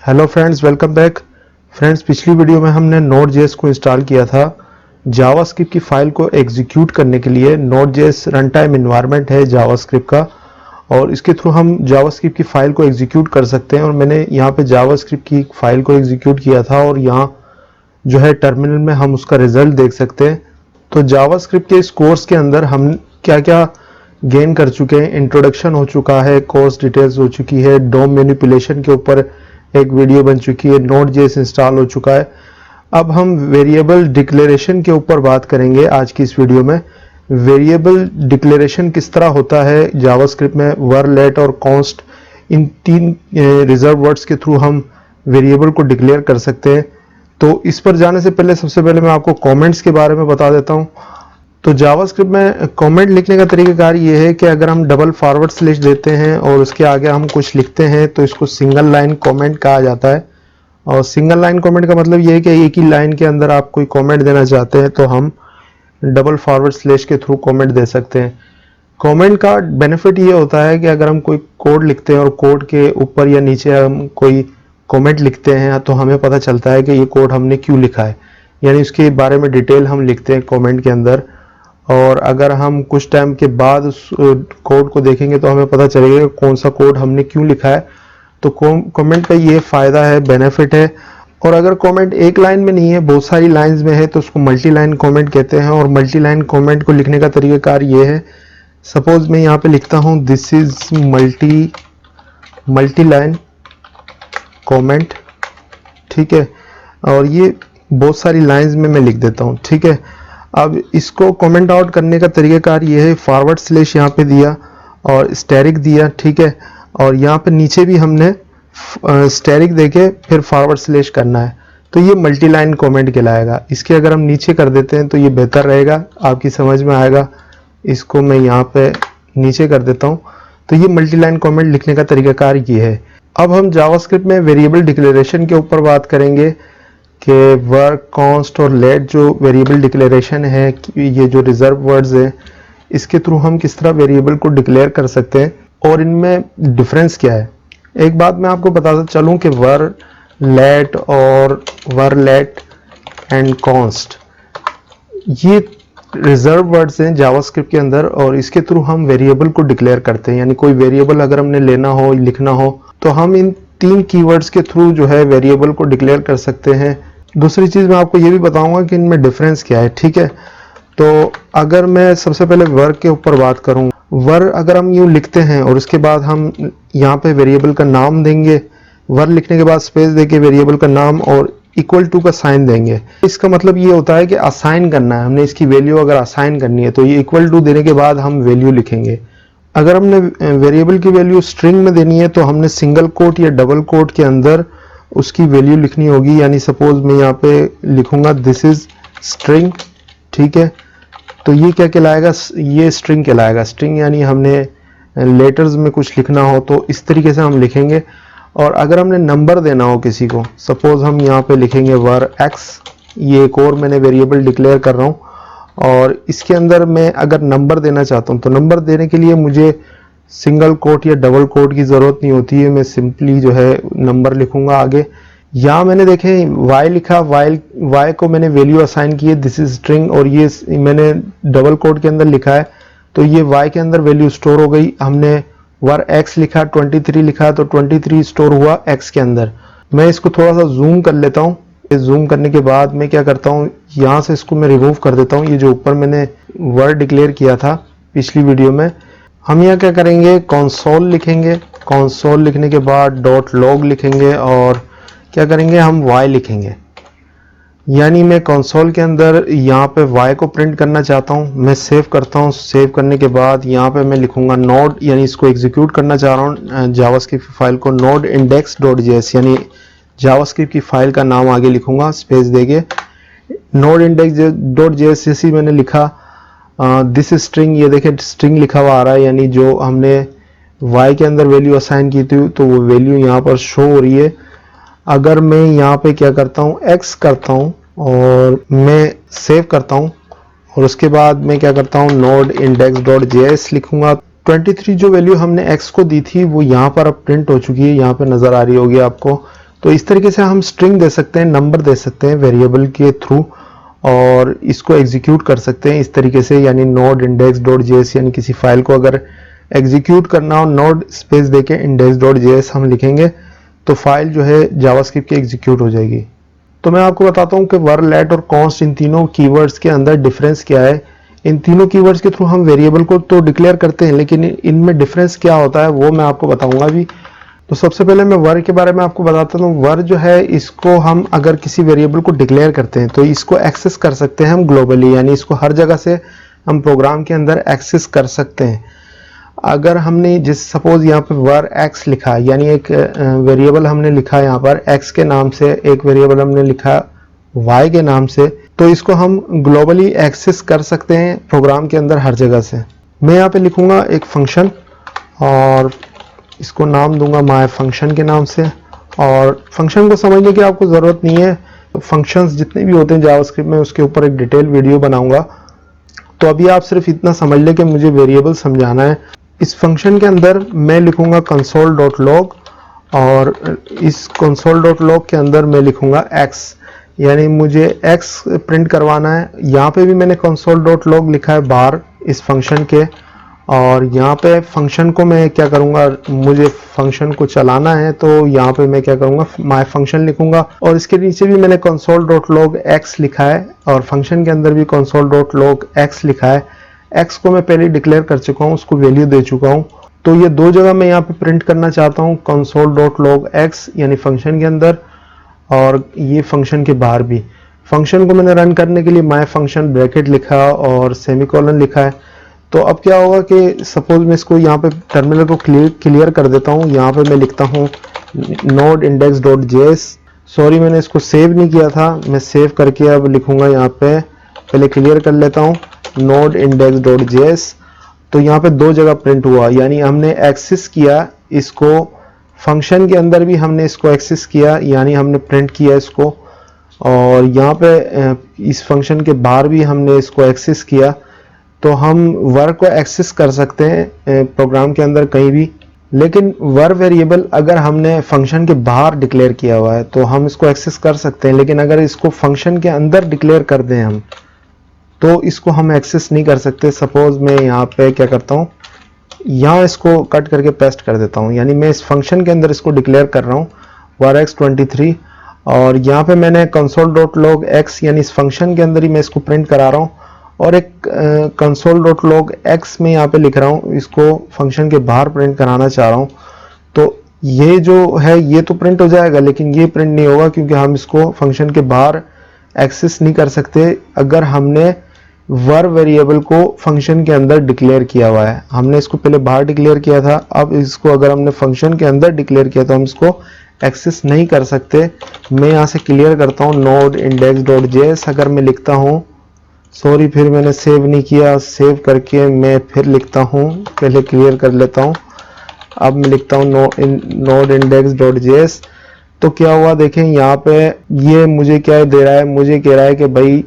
Hello friends, welcome back. Friends, पिछली video में हमने Node.js को इंस्टॉल किया था। जावास्क्रिप्ट की फाइल को एग्जीक्यूट करने के लिए Node.js रन टाइम इन्वायरमेंट है जावास्क्रिप्ट का, और इसके थ्रू हम जावास्क्रिप्ट की फाइल को एग्जीक्यूट कर सकते हैं। और मैंने यहाँ पे जावास्क्रिप्ट की फाइल को एग्जीक्यूट किया था और यहाँ जो है टर्मिनल में हम उसका रिजल्ट देख सकते हैं। तो जावास्क्रिप्ट के इस कोर्स के अंदर हम क्या क्या गेन कर चुके हैं, इंट्रोडक्शन हो चुका है, कोर्स डिटेल्स हो चुकी है, डोम मैनिपुलेशन के ऊपर एक वीडियो बन चुकी है, Node.js इंस्टॉल हो चुका है। अब हम वेरिएबल डिक्लेरेशन के ऊपर बात करेंगे आज की इस वीडियो में। वेरिएबल डिक्लेरेशन किस तरह होता है जावास्क्रिप्ट में, वर, लेट और कॉन्स्ट, इन तीन रिजर्व वर्ड्स के थ्रू हम वेरिएबल को डिक्लेयर कर सकते हैं। तो इस पर जाने से पहले सबसे पहले मैं आपको कमेंट्स के बारे में बता देता हूं। तो जावास्क्रिप्ट में कमेंट लिखने का तरीकाकार ये है कि अगर हम डबल फॉरवर्ड स्लैश देते हैं और उसके आगे हम कुछ लिखते हैं तो इसको सिंगल लाइन कमेंट कहा जाता है। और सिंगल लाइन कमेंट का मतलब ये है कि एक ही लाइन के अंदर आप कोई कमेंट देना चाहते हैं तो हम डबल फॉरवर्ड स्लैश के थ्रू कमेंट दे सकते हैं। कमेंट का बेनिफिट ये होता है कि अगर हम कोई कोड लिखते हैं और कोड के ऊपर या नीचे हम कोई कमेंट लिखते हैं तो हमें पता चलता है कि ये कोड हमने क्यों लिखा है, यानी उसके बारे में डिटेल हम लिखते हैं कमेंट के अंदर। और अगर हम कुछ टाइम के बाद उस कोड को देखेंगे तो हमें पता चलेगा कि कौन सा कोड हमने क्यों लिखा है। तो कमेंट का ये फ़ायदा है, बेनिफिट है। और अगर कमेंट एक लाइन में नहीं है, बहुत सारी लाइंस में है, तो उसको मल्टी लाइन कमेंट कहते हैं। और मल्टी लाइन कमेंट को लिखने का तरीकाकार ये है, सपोज मैं यहाँ पे लिखता हूँ this is multi line comment, ठीक है, और ये बहुत सारी लाइंस में मैं लिख देता हूँ, ठीक है। अब इसको कमेंट आउट करने का तरीकाकार ये है, फॉरवर्ड स्लैश यहाँ पे दिया और स्टैरिक दिया, ठीक है, और यहाँ पे नीचे भी हमने स्टैरिक देके फिर फॉरवर्ड स्लैश करना है, तो ये मल्टी लाइन कमेंट कहलाएगा। इसके अगर हम नीचे कर देते हैं तो ये बेहतर रहेगा, आपकी समझ में आएगा। इसको मैं यहाँ पे नीचे कर देता हूँ। तो ये मल्टी लाइन कमेंट लिखने का तरीकाकार ये है। अब हम जावास्क्रिप्ट में वेरिएबल डिक्लेरेशन के ऊपर बात करेंगे कि वर्क, कॉन्स्ट और लेट जो वेरिएबल डिक्लेरेशन है, ये जो रिजर्व वर्ड्स है, इसके थ्रू हम किस तरह वेरिएबल को डिक्लेयर कर सकते हैं और इनमें डिफरेंस क्या है। एक बात मैं आपको बताता चलूं कि वर, लेट और वर, लेट एंड कॉन्स्ट, ये रिजर्व वर्ड्स हैं जावास्क्रिप्ट के अंदर, और इसके थ्रू हम वेरिएबल को डिक्लेयर करते हैं। यानी कोई वेरिएबल अगर हमने लेना हो, लिखना हो, तो हम इन तीन कीवर्ड्स के थ्रू जो है वेरिएबल को डिक्लेयर कर सकते हैं। दूसरी चीज मैं आपको ये भी बताऊंगा कि इनमें डिफरेंस क्या है, ठीक है। तो अगर मैं सबसे पहले वर के ऊपर बात करूं, वर अगर हम यूं लिखते हैं और उसके बाद हम यहाँ पे वेरिएबल का नाम देंगे, वर लिखने के बाद स्पेस देके वेरिएबल का नाम और इक्वल टू का साइन देंगे। इसका मतलब ये होता है कि असाइन करना है, हमने इसकी वैल्यू अगर असाइन करनी है तो ये इक्वल टू देने के बाद हम वैल्यू लिखेंगे। अगर हमने वेरिएबल की वैल्यू स्ट्रिंग में देनी है तो हमने सिंगल कोट या डबल कोट के अंदर उसकी वैल्यू लिखनी होगी। यानी सपोज मैं यहाँ पे लिखूंगा दिस इज स्ट्रिंग, ठीक है, तो ये क्या कहलाएगा, ये स्ट्रिंग कहलाएगा। स्ट्रिंग यानी हमने लेटर्स में कुछ लिखना हो तो इस तरीके से हम लिखेंगे। और अगर हमने नंबर देना हो किसी को, सपोज हम यहाँ पे लिखेंगे वर एक्स, ये एक और मैंने वेरिएबल डिक्लेयर कर रहा हूँ, और इसके अंदर मैं अगर नंबर देना चाहता हूँ तो नंबर देने के लिए मुझे सिंगल कोट या डबल कोट की ज़रूरत नहीं होती है, मैं सिंपली जो है नंबर लिखूंगा आगे। यहाँ मैंने देखे y लिखा, y को मैंने वैल्यू असाइन की है, दिस इज स्ट्रिंग, और ये मैंने डबल कोट के अंदर लिखा है, तो ये y के अंदर वैल्यू स्टोर हो गई। हमने वर x लिखा, 23 लिखा, तो 23 स्टोर हुआ x के अंदर। मैं इसको थोड़ा सा जूम कर लेता हूँ। जूम करने के बाद मैं क्या करता हूँ, यहाँ से इसको मैं रिमूव कर देता हूँ। ये जो ऊपर मैंने वर्ड डिक्लेयर किया था पिछली वीडियो में, हम यहाँ क्या करेंगे, कंसोल लिखेंगे। कंसोल लिखने के बाद डॉट लॉग लिखेंगे और क्या करेंगे, हम y लिखेंगे। यानी मैं कंसोल के अंदर यहाँ पे y को प्रिंट करना चाहता हूँ। मैं सेव करता हूँ। सेव करने के बाद यहाँ पे मैं लिखूंगा नोड, यानी इसको एग्जीक्यूट करना चाह रहा हूँ जावास्क्रिप्ट की फाइल को, नोड index.js, यानी जावास्क्रिप्ट की फाइल का नाम आगे लिखूंगा स्पेस देके। नोड index.js जैसी मैंने लिखा, दिस स्ट्रिंग, ये देखें स्ट्रिंग लिखा हुआ आ रहा है, यानी जो हमने y के अंदर वैल्यू असाइन की थी तो वो वैल्यू यहाँ पर शो हो रही है। अगर मैं यहाँ पे क्या करता हूँ, x करता हूँ और मैं सेव करता हूँ, और उसके बाद मैं क्या करता हूँ, नोड index.js लिखूंगा। 23 जो वैल्यू हमने x को दी थी वो यहाँ पर अब प्रिंट हो चुकी है, यहाँ पे नजर आ रही होगी आपको। तो इस तरीके से हम स्ट्रिंग दे सकते हैं, नंबर दे सकते हैं वेरिएबल के थ्रू और इसको एग्जीक्यूट कर सकते हैं इस तरीके से, यानी नोड index.js, यानी किसी फाइल को अगर एग्जीक्यूट करना हो नोड स्पेस देके index.js हम लिखेंगे तो फाइल जो है जावास्क्रिप्ट की एग्जीक्यूट हो जाएगी। तो मैं आपको बताता हूँ कि वर, लेट और कॉन्स्ट इन तीनों कीवर्ड्स के अंदर डिफरेंस क्या है। इन तीनों कीवर्ड्स के थ्रू हम वेरिएबल को तो डिक्लेयर करते हैं, लेकिन इनमें डिफरेंस क्या होता है वो मैं आपको बताऊंगा अभी। तो सबसे पहले मैं वर के बारे में आपको बताता हूँ। वर जो है इसको हम अगर किसी वेरिएबल को डिक्लेयर करते हैं तो इसको एक्सेस कर सकते हैं हम ग्लोबली, यानी इसको हर जगह से हम प्रोग्राम के अंदर एक्सेस कर सकते हैं। अगर हमने जिस सपोज यहाँ पे वर x लिखा, यानी एक वेरिएबल हमने लिखा यहाँ पर x के नाम से, एक वेरिएबल हमने लिखा y के नाम से, तो इसको हम ग्लोबली एक्सेस कर सकते हैं प्रोग्राम के अंदर हर जगह से। मैं यहाँ पे लिखूंगा एक फंक्शन और इसको नाम दूंगा माय फंक्शन के नाम से। और फंक्शन को समझने की आपको ज़रूरत नहीं है, फंक्शंस जितने भी होते हैं जावास्क्रिप्ट में उसके ऊपर एक डिटेल वीडियो बनाऊंगा। तो अभी आप सिर्फ इतना समझ लें कि मुझे वेरिएबल समझाना है। इस फंक्शन के अंदर मैं लिखूंगा console.log और इस console.log के अंदर मैं लिखूंगा x, यानी मुझे x प्रिंट करवाना है। यहाँ पे भी मैंने console.log लिखा है बाहर इस फंक्शन के, और यहाँ पे फंक्शन को मैं क्या करूँगा, मुझे फंक्शन को चलाना है तो यहाँ पे मैं क्या करूँगा, माय फंक्शन लिखूंगा और इसके नीचे भी मैंने console.log x लिखा है और फंक्शन के अंदर भी console.log x लिखा है। x को मैं पहले डिक्लेयर कर चुका हूँ, उसको वैल्यू दे चुका हूँ। तो ये दो जगह मैं यहाँ पे प्रिंट करना चाहता हूँ, console.log x यानी फंक्शन के अंदर और ये फंक्शन के बाहर भी। फंक्शन को मैंने रन करने के लिए माय फंक्शन ब्रैकेट लिखा और सेमीकोलन लिखा है। तो अब क्या होगा कि सपोज मैं इसको यहाँ पे टर्मिनल को क्लियर कर देता हूँ। यहाँ पे मैं लिखता हूँ node index.js। सॉरी मैंने इसको सेव नहीं किया था, मैं सेव करके अब लिखूंगा। यहाँ पे पहले क्लियर कर लेता हूँ node index.js। तो यहाँ पे दो जगह प्रिंट हुआ, यानी हमने एक्सेस किया इसको, फंक्शन के अंदर भी हमने इसको एक्सेस किया, यानी हमने प्रिंट किया इसको, और यहाँ पे इस फंक्शन के बाहर भी हमने इसको एक्सेस किया। तो हम वर को एक्सेस कर सकते हैं प्रोग्राम के अंदर कहीं भी, लेकिन वर वेरिएबल अगर हमने फंक्शन के बाहर डिक्लेयर किया हुआ है तो हम इसको एक्सेस कर सकते हैं, लेकिन अगर इसको फंक्शन के अंदर डिक्लेयर कर दें हम तो इसको हम एक्सेस नहीं कर सकते। सपोज मैं यहाँ पे क्या करता हूँ, यहाँ इसको कट करके पेस्ट कर देता हूँ, यानी मैं इस फंक्शन के अंदर इसको डिक्लेयर कर रहा हूँ var x23 और यहाँ पे मैंने console.log x यानी इस फंक्शन के अंदर ही मैं इसको प्रिंट करा रहा हूँ, और एक console.log x में यहाँ पे लिख रहा हूँ, इसको फंक्शन के बाहर प्रिंट कराना चाह रहा हूँ। तो ये जो है ये तो प्रिंट हो जाएगा, लेकिन ये प्रिंट नहीं होगा क्योंकि हम इसको फंक्शन के बाहर एक्सेस नहीं कर सकते अगर हमने वर वेरिएबल को फंक्शन के अंदर डिक्लेयर किया हुआ है। हमने इसको पहले बाहर डिक्लेयर किया था, अब इसको अगर हमने फंक्शन के अंदर डिक्लेयर किया तो हम इसको एक्सेस नहीं कर सकते। मैं यहाँ से क्लियर करता हूँ node index.js। अगर मैं लिखता हूँ, सॉरी फिर मैंने सेव नहीं किया, सेव करके मैं फिर लिखता हूँ, पहले क्लियर कर लेता हूँ। अब मैं लिखता हूँ node index.js। तो क्या हुआ देखें, यहाँ पे ये मुझे क्या दे रहा है, मुझे कह रहा है कि भाई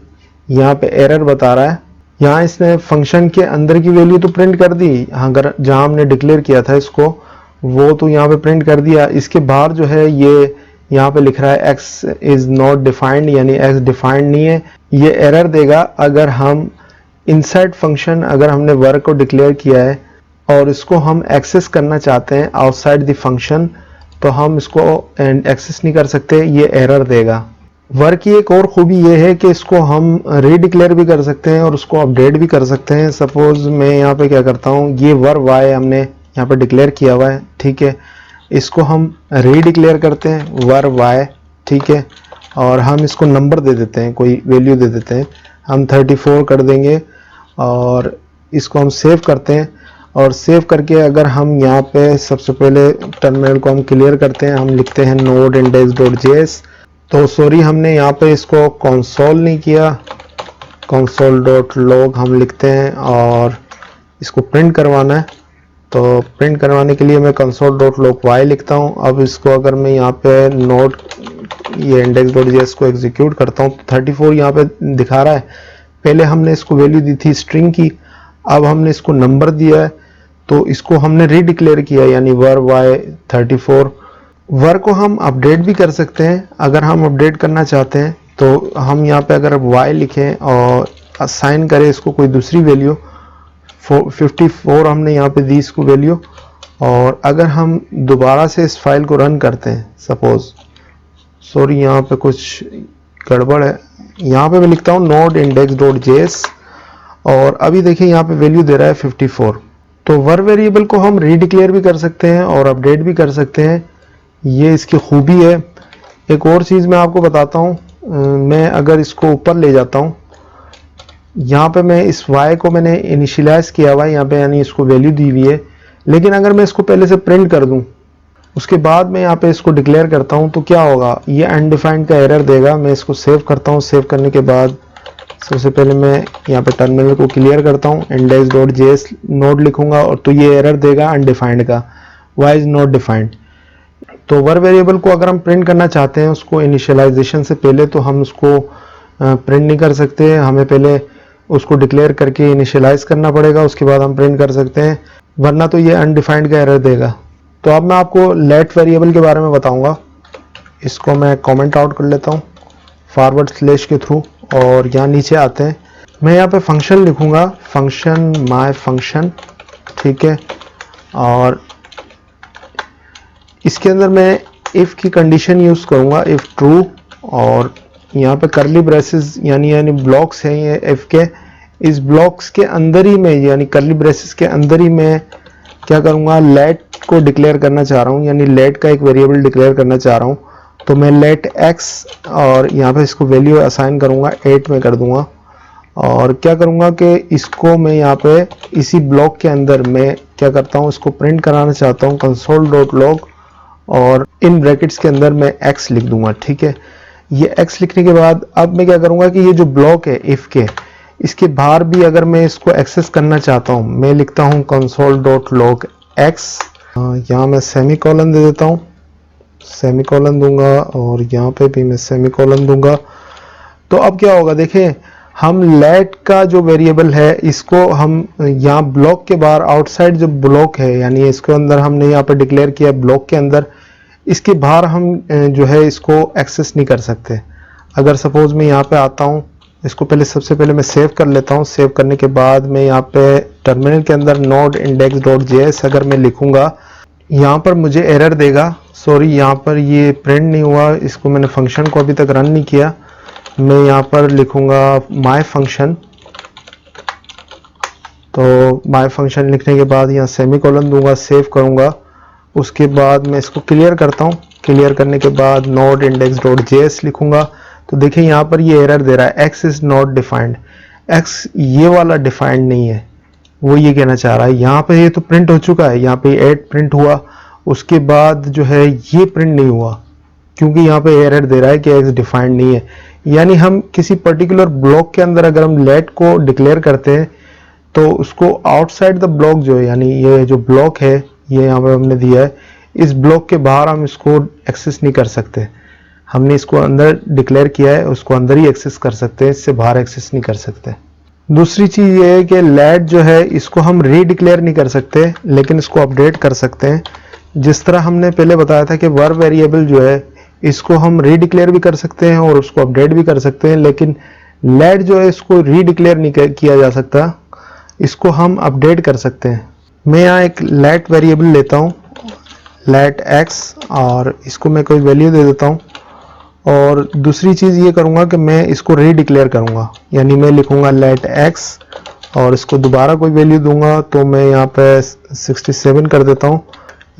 यहाँ पे एरर बता रहा है। यहाँ इसने फंक्शन के अंदर की वैल्यू तो प्रिंट कर दी, अगर जहाँ हमने डिक्लेयर किया था इसको वो तो यहाँ पे प्रिंट कर दिया। इसके बाहर जो है ये यहाँ पे लिख रहा है x इज नॉट डिफाइंड, यानी x डिफाइंड नहीं है। ये एरर देगा अगर हम इनसाइड फंक्शन, अगर हमने वर्क को डिक्लेयर किया है और इसको हम एक्सेस करना चाहते हैं आउटसाइड द फंक्शन, तो हम इसको एक्सेस नहीं कर सकते, ये एरर देगा। वर्क की एक और खूबी ये है कि इसको हम रीडिक्लेयर भी कर सकते हैं और उसको अपडेट भी कर सकते हैं। सपोज मैं यहाँ पे क्या करता हूँ, ये वर y हमने यहाँ पे डिक्लेयर किया हुआ है, ठीक है, इसको हम रीडिक्लेयर करते हैं वर y, ठीक है, और हम इसको नंबर दे देते हैं, कोई वैल्यू दे देते हैं, हम 34 कर देंगे और इसको हम सेव करते हैं। और सेव करके अगर हम यहाँ पे सबसे पहले टर्मिनल को हम क्लियर करते हैं, हम लिखते हैं node index.js। तो सॉरी हमने यहाँ पे इसको कंसोल नहीं किया, console.log हम लिखते हैं और इसको प्रिंट करवाना है। तो प्रिंट करवाने के लिए मैं console.log y लिखता हूँ। अब इसको अगर मैं यहाँ पे नोड ये index.js को एग्जीक्यूट करता हूँ तो 34 यहाँ पे दिखा रहा है। पहले हमने इसको वैल्यू दी थी स्ट्रिंग की, अब हमने इसको नंबर दिया है, तो इसको हमने रीडिक्लेयर किया, यानी var y 34। वर को हम अपडेट भी कर सकते हैं। अगर हम अपडेट करना चाहते हैं तो हम यहाँ पे अगर y लिखें और असाइन करें इसको कोई दूसरी वैल्यू, 54 हमने यहाँ पे दी इसको वैल्यू, और अगर हम दोबारा से इस फाइल को रन करते हैं, सपोज, सॉरी यहाँ पे कुछ गड़बड़ है, यहाँ पे मैं लिखता हूँ node index.js और अभी देखिए यहाँ पे वैल्यू दे रहा है 54। तो वर वेरिएबल को हम रीडिक्लेयर भी कर सकते हैं और अपडेट भी कर सकते हैं, ये इसकी खूबी है। एक और चीज़ मैं आपको बताता हूँ, मैं अगर इसको ऊपर ले जाता हूँ, यहाँ पे मैं इस y को मैंने इनिशियलाइज किया हुआ है यहाँ पे, यानी इसको वैल्यू दी हुई है, लेकिन अगर मैं इसको पहले से प्रिंट कर दूँ उसके बाद मैं यहाँ पे इसको डिक्लेयर करता हूँ तो क्या होगा, ये अनडिफाइंड का एरर देगा। मैं इसको सेव करता हूँ, सेव करने के बाद सबसे पहले मैं यहाँ पे टर्मिनल को क्लियर करता हूँ, index.js नोड लिखूंगा और तो ये एरर देगा अनडिफाइंड का, y इज नॉट डिफाइंड। तो वर वेरिएबल को अगर हम प्रिंट करना चाहते हैं उसको इनिशियलाइजेशन से पहले, तो हम उसको प्रिंट नहीं कर सकते, हमें पहले उसको डिक्लेयर करके इनिशियलाइज करना पड़ेगा, उसके बाद हम प्रिंट कर सकते हैं, वरना तो ये अनडिफाइंड का एरर देगा। तो अब मैं आपको लेट वेरिएबल के बारे में बताऊंगा। इसको मैं कमेंट आउट कर लेता हूँ फॉरवर्ड स्लैश के थ्रू, और यहाँ नीचे आते हैं, मैं यहाँ पे फंक्शन लिखूंगा, फंक्शन माय फंक्शन, ठीक है, और इसके अंदर मैं इफ़ की कंडीशन यूज़ करूँगा, इफ़ ट्रू, और यहाँ पे करली ब्रेसेस यानी ब्लॉक्स हैं ये इफ़ के, इस ब्लॉक्स के अंदर ही मैं, यानी करली ब्रेसेस के अंदर ही मैं क्या करूँगा, लेट को डिक्लेयर करना चाह रहा हूँ, यानी लेट का एक वेरिएबल डिक्लेयर करना चाह रहा हूँ। तो मैं लेट x और यहाँ पे इसको वैल्यू असाइन करूँगा 8 में कर दूँगा, और क्या करूँगा कि इसको मैं यहाँ पे इसी ब्लॉक के अंदर मैं क्या करता हूँ, इसको प्रिंट कराना चाहता हूँ console.log, और इन ब्रैकेट्स के अंदर मैं x लिख दूंगा, ठीक है। ये x लिखने के बाद अब मैं क्या करूँगा कि ये जो ब्लॉक है इफ़ के, इसके बाहर भी अगर मैं इसको एक्सेस करना चाहता हूँ, मैं लिखता हूँ console.log x, यहाँ मैं सेमी कॉलन दे देता हूँ, सेमी कॉलन दूंगा, और यहाँ पे भी मैं सेमी कॉलन दूंगा। तो अब क्या होगा, देखें, हम लेट का जो वेरिएबल है इसको हम यहाँ ब्लॉक के बाहर आउटसाइड जो ब्लॉक है, यानी इसके अंदर हमने यहाँ पे डिक्लेयर किया ब्लॉक के अंदर, इसके बाहर हम जो है इसको एक्सेस नहीं कर सकते। अगर सपोज मैं यहाँ पे आता हूँ, इसको पहले सबसे पहले मैं सेव कर लेता हूँ, सेव करने के बाद मैं यहाँ पे टर्मिनल के अंदर node index.js अगर मैं लिखूंगा, यहाँ पर मुझे एरर देगा, सॉरी यहाँ पर ये प्रिंट नहीं हुआ, इसको मैंने फंक्शन को अभी तक रन नहीं किया। मैं यहाँ पर लिखूंगा माय फंक्शन, तो माय फंक्शन लिखने के बाद यहाँ सेमी कॉलन दूंगा, सेव करूंगा, उसके बाद मैं इसको क्लियर करता हूँ, क्लियर करने के बाद node index.js लिखूंगा। तो देखिए यहाँ पर ये एरर दे रहा है x is not defined, x ये वाला डिफाइंड नहीं है, वो ये कहना चाह रहा है। यहाँ पे ये तो प्रिंट हो चुका है, यहाँ पे 8 प्रिंट हुआ, उसके बाद जो है ये प्रिंट नहीं हुआ, क्योंकि यहाँ पे एरर दे रहा है कि x डिफाइंड नहीं है। यानी हम किसी पर्टिकुलर ब्लॉक के अंदर अगर हम लेट को डिक्लेयर करते हैं तो उसको आउटसाइड द ब्लॉक जो है, यानी ये जो ब्लॉक है ये यहाँ पे हमने दिया है, इस ब्लॉक के बाहर हम इसको एक्सेस नहीं कर सकते। हमने इसको अंदर डिक्लेयर किया है, उसको अंदर ही एक्सेस कर सकते हैं, इससे बाहर एक्सेस नहीं कर सकते। दूसरी चीज़ ये है कि लेट जो है इसको हम रीडिक्लेयर नहीं कर सकते, लेकिन इसको अपडेट कर सकते हैं। जिस तरह हमने पहले बताया था कि वर वेरिएबल जो है इसको हम रीडिक्लेयर भी कर सकते हैं और उसको अपडेट भी कर सकते हैं, लेकिन लेट जो है इसको रीडिक्लेयर नहीं किया जा सकता, इसको हम अपडेट कर सकते हैं। मैं यहाँ एक लेट वेरिएबल लेता हूँ, लेट एक्स, और इसको मैं कोई वैल्यू दे देता हूँ, और दूसरी चीज़ ये करूँगा कि मैं इसको रीडिक्लेयर करूँगा, यानी मैं लिखूँगा लेट एक्स और इसको दोबारा कोई वैल्यू दूंगा, तो मैं यहाँ पे 67 कर देता हूँ।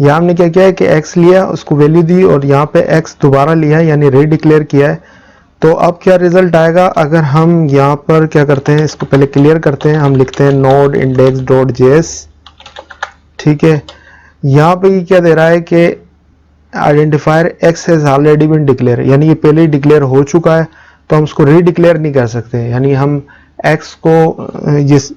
यहाँ हमने क्या किया है कि x लिया, उसको वैल्यू दी, और यहाँ पे x दोबारा लिया है, यानी रीडिक्लेयर किया है। तो अब क्या रिजल्ट आएगा, अगर हम यहाँ पर क्या करते हैं, इसको पहले क्लियर करते हैं, हम लिखते हैं node index.js, ठीक है। यहाँ पे ये क्या दे रहा है कि identifier x has already been declare, यानी ये पहले ही डिक्लेयर हो चुका है, तो हम उसको रीडिक्लेयर नहीं कर सकते। यानी हम x को जिस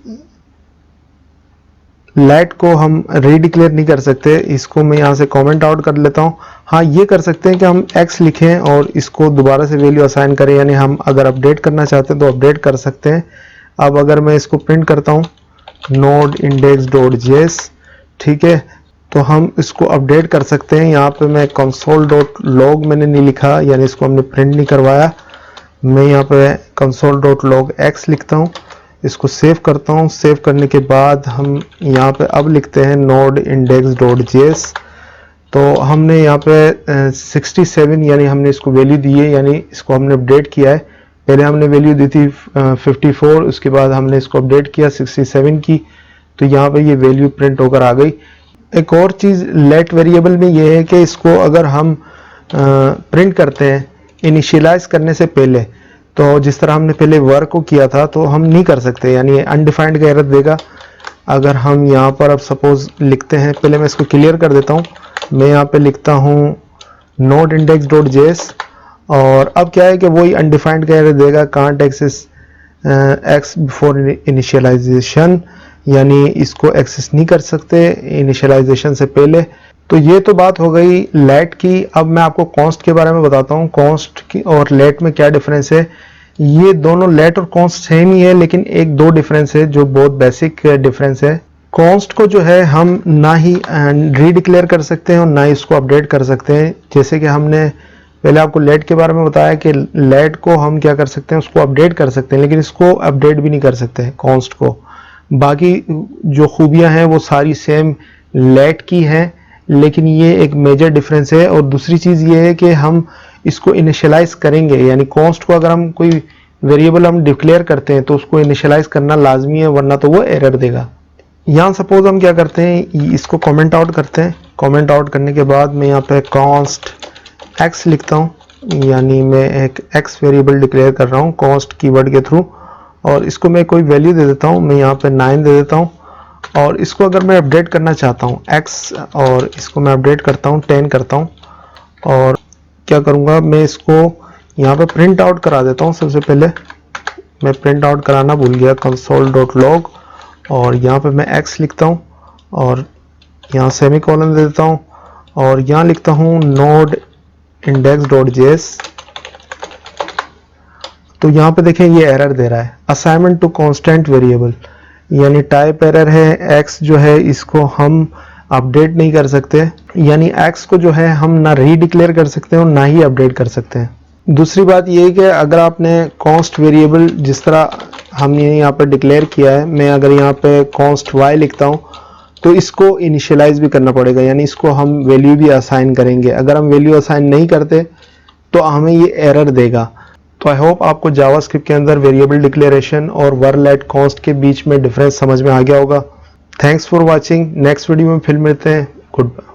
लेट को हम रीडिक्लेयर नहीं कर सकते। इसको मैं यहाँ से कमेंट आउट कर लेता हूँ। हाँ, ये कर सकते हैं कि हम x लिखें और इसको दोबारा से वैल्यू असाइन करें, यानी हम अगर अपडेट करना चाहते हैं तो अपडेट कर सकते हैं। अब अगर मैं इसको प्रिंट करता हूँ node index.js, ठीक है, तो हम इसको अपडेट कर सकते हैं। यहाँ पे मैं console.log मैंने नहीं लिखा, यानी इसको हमने प्रिंट नहीं करवाया। मैं यहाँ पे console.logx लिखता हूँ, इसको सेव करता हूँ। सेव करने के बाद हम यहाँ पे अब लिखते हैं node index.js। तो हमने यहाँ पे 67 यानी हमने इसको वैल्यू दी है, यानी इसको हमने अपडेट किया है। पहले हमने वैल्यू दी थी 54, उसके बाद हमने इसको अपडेट किया 67 की, तो यहाँ पे ये वैल्यू प्रिंट होकर आ गई। एक और चीज़ लेट वेरिएबल में ये है कि इसको अगर हम प्रिंट करते हैं इनिशियलाइज करने से पहले, तो जिस तरह हमने पहले वर्क को किया था तो हम नहीं कर सकते, यानी अनडिफाइंड का एरर देगा। अगर हम यहाँ पर अब सपोज लिखते हैं, पहले मैं इसको क्लियर कर देता हूँ। मैं यहाँ पे लिखता हूँ node index.js, और अब क्या है कि वही अनडिफाइंड का एरर देगा, can't access x before initialization, यानी इसको एक्सेस नहीं कर सकते इनिशियलाइजेशन से पहले। तो ये तो बात हो गई लेट की। अब मैं आपको कॉन्स्ट के बारे में बताता हूँ। कॉन्स्ट की और लेट में क्या डिफरेंस है। ये दोनों लेट और कॉन्स्ट सेम ही है, लेकिन एक दो डिफरेंस है जो बहुत बेसिक डिफरेंस है। कॉन्स्ट को जो है हम ना ही रीडिक्लेयर कर सकते हैं और ना ही इसको अपडेट कर सकते हैं। जैसे कि हमने पहले आपको लेट के बारे में बताया कि लेट को हम क्या कर सकते हैं, उसको अपडेट कर सकते हैं, लेकिन इसको अपडेट भी नहीं कर सकते हैं कॉन्स्ट को। बाकी जो खूबियां हैं वो सारी सेम लेट की हैं, लेकिन ये एक मेजर डिफरेंस है। और दूसरी चीज़ ये है कि हम इसको इनिशियलाइज करेंगे, यानी कॉस्ट को अगर हम कोई वेरिएबल हम डिक्लेयर करते हैं तो उसको इनिशियलाइज करना लाजमी है, वरना तो वो एरर देगा। यहाँ सपोज हम क्या करते हैं, इसको कमेंट आउट करते हैं। कमेंट आउट करने के बाद मैं यहाँ पे कॉन्स्ट x लिखता हूँ, यानी मैं एक x वेरिएबल डिक्लेयर कर रहा हूँ कॉस्ट कीवर्ड के थ्रू, और इसको मैं कोई वैल्यू दे देता हूँ। मैं यहाँ पे 9 दे देता हूँ, और इसको अगर मैं अपडेट करना चाहता हूँ x, और इसको मैं अपडेट करता हूँ 10 करता हूँ, और क्या करूँगा, मैं इसको यहाँ पे प्रिंट आउट करा देता हूँ। सबसे पहले मैं प्रिंट आउट कराना भूल गया, console.log, और यहाँ पे मैं x लिखता हूँ और यहाँ सेमीकोलन दे देता हूँ, और यहाँ लिखता हूँ node index.js। तो यहाँ पे देखें ये एरर दे रहा है, असाइनमेंट टू कांस्टेंट वेरिएबल, यानी टाइप एरर है। x जो है इसको हम अपडेट नहीं कर सकते, यानी x को जो है हम ना रीडिक्लेयर कर सकते हैं और ना ही अपडेट कर सकते हैं। दूसरी बात ये है कि अगर आपने कॉन्स्ट वेरिएबल जिस तरह हमने यहाँ पे डिक्लेयर किया है, मैं अगर यहाँ पे कॉन्स्ट y लिखता हूँ तो इसको इनिशियलाइज भी करना पड़ेगा, यानी इसको हम वैल्यू भी असाइन करेंगे। अगर हम वैल्यू असाइन नहीं करते तो हमें ये एरर देगा। तो आई होप आपको जावास्क्रिप्ट के अंदर वेरिएबल डिक्लेरेशन और वर लेट कॉन्स्ट के बीच में डिफरेंस समझ में आ गया होगा। Thanks for watching. Next video में फिर मिलते हैं। Good bye.